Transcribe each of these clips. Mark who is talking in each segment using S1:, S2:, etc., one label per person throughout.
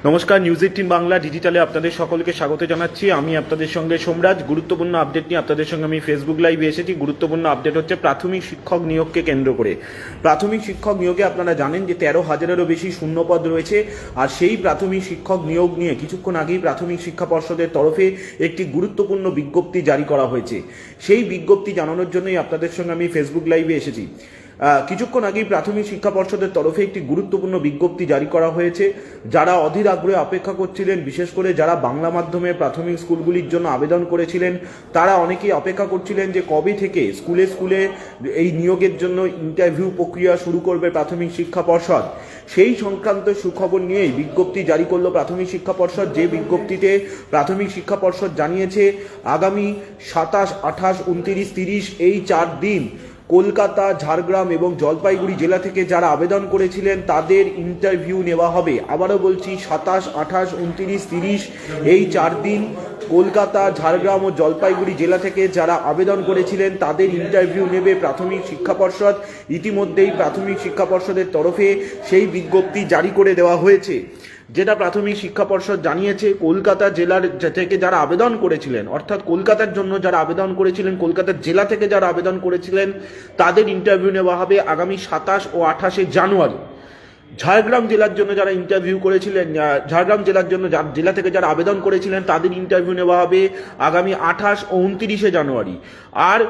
S1: নমস্কার, নিউজ 18 বাংলা ডিজিটালে আপনাদের সকলকে স্বাগত জানাচ্ছি। আমি আপনাদের সঙ্গে সোমরাজ। গুরুত্বপূর্ণ আপডেট নিয়ে আপনাদের সঙ্গে আমি ফেসবুক লাইভে এসেছি। গুরুত্বপূর্ণ আপডেট হচ্ছে প্রাথমিক শিক্ষক নিয়োগকে কেন্দ্র করে। প্রাথমিক শিক্ষক নিয়োগে আপনারা জানেন যে 13,000-এরও বেশি শূন্যপদ রয়েছে। আর সেই প্রাথমিক শিক্ষক নিয়োগ নিয়ে কিছুক্ষণ আগেই প্রাথমিক শিক্ষা পর্ষদের তরফে একটি গুরুত্বপূর্ণ বিজ্ঞপ্তি জারি করা হয়েছে। সেই বিজ্ঞপ্তি জানানোর জন্যই আপনাদের সঙ্গে আমি ফেসবুক লাইভে এসেছি। কিছুক্ষণ আগেই প্রাথমিক শিক্ষা পর্ষদের তরফে একটি গুরুত্বপূর্ণ বিজ্ঞপ্তি জারি করা হয়েছে। যারা অধীর আগ্রহে অপেক্ষা করছিলেন, বিশেষ করে যারা বাংলা মাধ্যমে প্রাথমিক স্কুলগুলির জন্য আবেদন করেছিলেন, তারা অনেকেই অপেক্ষা করছিলেন যে কবে থেকে স্কুলে স্কুলে এই নিয়োগের জন্য ইন্টারভিউ প্রক্রিয়া শুরু করবে প্রাথমিক শিক্ষা পর্ষদ। সেই সংক্রান্ত সুখবর নিয়েই বিজ্ঞপ্তি জারি করলো প্রাথমিক শিক্ষা পর্ষদ। যে বিজ্ঞপ্তিতে প্রাথমিক শিক্ষা পর্ষদ জানিয়েছে আগামী 27, 28, 29, 30 এই 4 দিন কলকাতা, ঝাড়গ্রাম এবং জলপাইগুড়ি জেলা থেকে যারা আবেদন করেছিলেন তাদের ইন্টারভিউ নেওয়া হবে। আবারও বলছি, 27, 28, 29, 30 এই 4 দিন কলকাতা, ঝাড়গ্রাম ও জলপাইগুড়ি জেলা থেকে যারা আবেদন করেছিলেন তাদের ইন্টারভিউ নেবে প্রাথমিক শিক্ষা পর্ষদ। ইতিমধ্যেই প্রাথমিক শিক্ষা পর্ষদের তরফে সেই বিজ্ঞপ্তি জারি করে দেওয়া হয়েছে। যেটা প্রাথমিক শিক্ষা পর্ষদ জানিয়েছে, কলকাতা জেলার থেকে যারা আবেদন করেছিলেন, অর্থাৎ কলকাতার জন্য যারা আবেদন করেছিলেন, কলকাতার জেলা থেকে যারা আবেদন করেছিলেন তাদের ইন্টারভিউ নেওয়া হবে আগামী 27 ও 28 জানুয়ারি। ঝাড়গ্রাম জেলার জন্য যারা ইন্টারভিউ করেছিলেন, ঝাড়গ্রাম জেলার জন্য জেলা থেকে যারা আবেদন করেছিলেন তাদের ইন্টারভিউ নেওয়া হবে আগামী 28 ও 29 জানুয়ারি। আর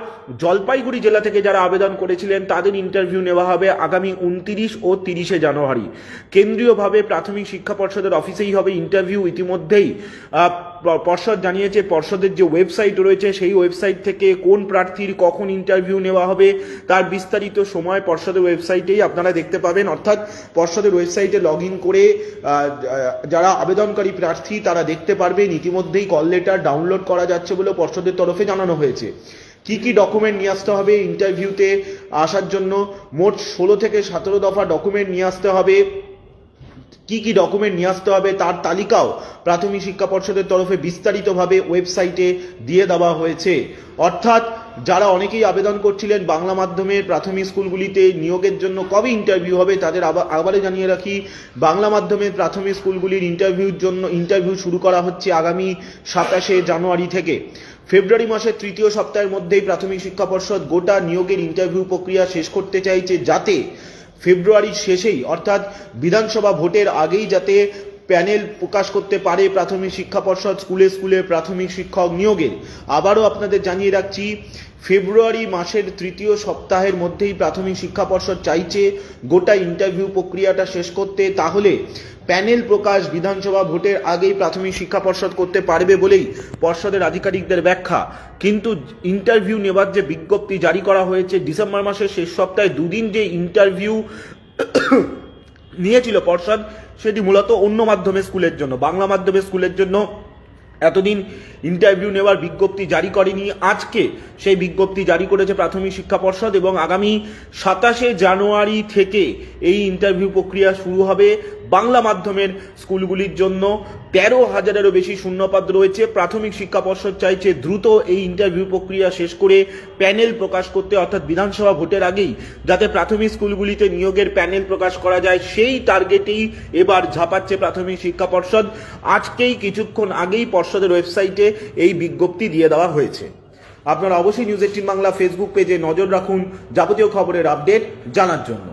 S1: জলপাইগুড়ি জেলা থেকে যারা আবেদন করেছিলেন তাদের ইন্টারভিউ নেওয়া হবে আগামী 29 ও 30 জানুয়ারি। কেন্দ্রীয়ভাবে প্রাথমিক শিক্ষা পর্ষদের অফিসেই হবে ইন্টারভিউ। ইতিমধ্যেই পর্ষদ জানিয়েছে, পর্ষদের যে ওয়েবসাইট রয়েছে সেই ওয়েবসাইট থেকে কোন প্রার্থীর কখন ইন্টারভিউ নেওয়া হবে তার বিস্তারিত সময় পর্ষদের ওয়েবসাইটেই আপনারা দেখতে পাবেন। অর্থাৎ পর্ষদের ওয়েবসাইটে লগ ইন করে যারা আবেদনকারী প্রার্থী তারা দেখতে পারবেন। ইতিমধ্যেই কল লেটার ডাউনলোড করা যাচ্ছে বলে পর্ষদের তরফে জানানো হয়েছে। কি কি ডকুমেন্ট নিয়ে আসতে হবে ইন্টারভিউতে আসার জন্য, মোট 16 থেকে 17 দফা ডকুমেন্ট নিয়ে আসতে হবে। কি কি ডকুমেন্ট নিয়ে আসতে হবে তার তালিকাও প্রাথমিক শিক্ষা পর্ষদের তরফে বিস্তারিতভাবে ওয়েবসাইটে দিয়ে দেওয়া হয়েছে। অর্থাৎ যারা অনেকেই আবেদন করছিলেন বাংলা মাধ্যমের প্রাথমিক স্কুলগুলিতে নিয়োগের জন্য কবে ইন্টারভিউ হবে তাদের আবারও জানিয়ে রাখি, বাংলা মাধ্যমের প্রাথমিক স্কুলগুলির ইন্টারভিউ শুরু করা হচ্ছে আগামী 27 জানুয়ারি থেকে। ফেব্রুয়ারি মাসের 3য় সপ্তাহের মধ্যেই প্রাথমিক শিক্ষা পর্ষদ গোটা নিয়োগের ইন্টারভিউ প্রক্রিয়া শেষ করতে চাইছে, যাতে ফেব্রুয়ারির শেষেই অর্থাৎ বিধানসভা ভোটের আগেই যাতে প্যানেল প্রকাশ করতে পারে প্রাথমিক শিক্ষা পর্ষদ স্কুলে স্কুলে প্রাথমিক শিক্ষক নিয়োগের। আবারও আপনাদের জানিয়ে রাখছি, ফেব্রুয়ারি মাসের 3য় সপ্তাহের মধ্যেই প্রাথমিক শিক্ষা পর্ষদ চাইছে গোটা ইন্টারভিউ প্রক্রিয়াটা শেষ করতে। তাহলে প্যানেল প্রকাশ বিধানসভা ভোটের আগেই প্রাথমিক শিক্ষা পর্ষদ করতে পারবে বলেই পর্ষদের আধিকারিকদের ব্যাখ্যা। কিন্তু ইন্টারভিউ নেবার যে বিজ্ঞপ্তি জারি করা হয়েছে, ডিসেম্বর মাসের শেষ সপ্তাহে 2 দিন যে ইন্টারভিউ নিয়েছিল পর্ষদ, সেটি মূলত অন্য মাধ্যমের স্কুলের জন্য। বাংলা মাধ্যমের স্কুলের জন্য এতদিন ইন্টারভিউ নেওয়ার বিজ্ঞপ্তি জারি করেনি। আজকে সেই বিজ্ঞপ্তি জারি করেছে প্রাথমিক শিক্ষা পর্ষদ এবং আগামী 27 জানুয়ারি থেকে এই ইন্টারভিউ প্রক্রিয়া শুরু হবে বাংলা মাধ্যমের স্কুলগুলির জন্য। 13,000-এরও বেশি শূন্যপদ রয়েছে। প্রাথমিক শিক্ষা পর্ষদ চাইছে দ্রুত এই ইন্টারভিউ প্রক্রিয়া শেষ করে প্যানেল প্রকাশ করতে, অর্থাৎ বিধানসভা ভোটের আগেই যাতে প্রাথমিক স্কুলগুলিতে নিয়োগের প্যানেল প্রকাশ করা যায়, সেই টার্গেটেই এবার ঝাঁপাচ্ছে প্রাথমিক শিক্ষা পর্ষদ। আজকেই কিছুক্ষণ আগেই পর্ষদের ওয়েবসাইটে এই বিজ্ঞপ্তি দিয়ে দেওয়া হয়েছে। আপনারা অবশ্যই নিউজ 18 বাংলা ফেসবুক পেজে নজর রাখুন যাবতীয় খবরের আপডেট জানার জন্য।